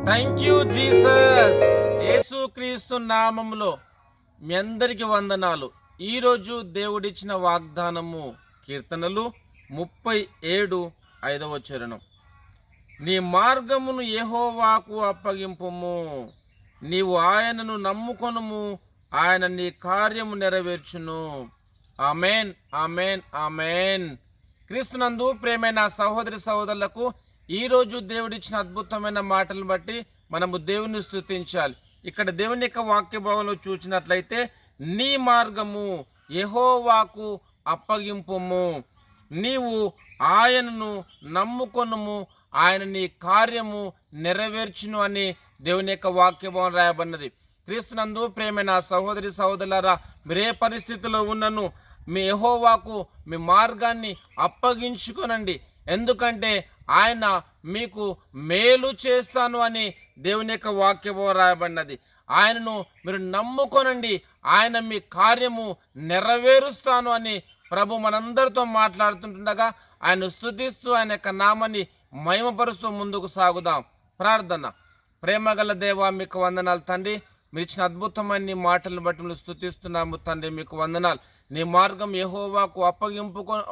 Thank you Jesus. యేసుక్రీస్తు నామములో మీ అందరికి వందనాలు. ఈరోజు దేవుడిచ్చిన వాగ్దానము కీర్తనలు 37:5 నీ మార్గమును యెహోవాకు అప్పగింపుము, నీవు ఆయనను నమ్ముకొనుము, ఆయన నీ కార్యము నెరవేర్చును. Amen, amen, amen. క్రీస్తునందు ప్రేమైన సహోదరి సహోదరులకు ఈరోజు దేవుడిచ్చిన అద్భుతమైన మాటలను బట్టి మనము దేవుని స్తుతించాలి. ఇక్కడ దేవుని యొక్క వాక్య భావంలో చూసినట్లయితే, నీ మార్గము యెహోవాకు అప్పగింపుము, నీవు ఆయనను నమ్ముకొనుము, ఆయన నీ కార్యము నెరవేర్చును అని దేవుని యొక్క వాక్య భావం రాయబడినది. క్రీస్తునందు ప్రేమైన సహోదరి సహోదరులారా, మీరే పరిస్థితిలో ఉన్నను మీ యెహోవాకు మీ మార్గాన్ని అప్పగించుకొనండి. ఎందుకంటే ఆయన మీకు మేలు చేస్తాను అని దేవుని యొక్క వాక్యము రాయబడినది. ఆయనను మీరు నమ్ముకొనండి, ఆయన మీ కార్యము నెరవేరుస్తాను అని ప్రభు మనందరితో మాట్లాడుతుండగా ఆయన స్తుతిస్తూ ఆయన యొక్క నామాన్ని మహిమపరుస్తూ ముందుకు సాగుదాం. ప్రార్థన. ప్రేమగల దేవా, మీకు వందనాలు తండ్రి. మీరు ఇచ్చిన అద్భుతమైన నీ మాటలను బట్టి మేము స్తుతిస్తున్నాము తండ్రి, మీకు వందనాలు. నీ మార్గం యెహోవాకు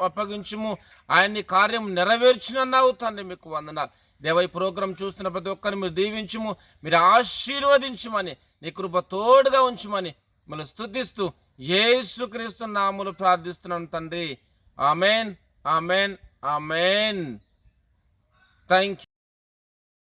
అప్పగించుము, ఆయన నీ కార్యం నెరవేర్చునన్నావు తండ్రి, మీకు వందనాలు. దేవ, ఈ ప్రోగ్రాం చూస్తున్న ప్రతి ఒక్కరిని మీరు దీవించుము, మీరు ఆశీర్వదించుమని, నీ కృప తోడుగా ఉంచుమని మిమ్మల్ని స్తుతిస్తూ యేసుక్రీస్తు నామములో ప్రార్థిస్తున్నాను తండ్రి. Amen, amen, amen. Thank you.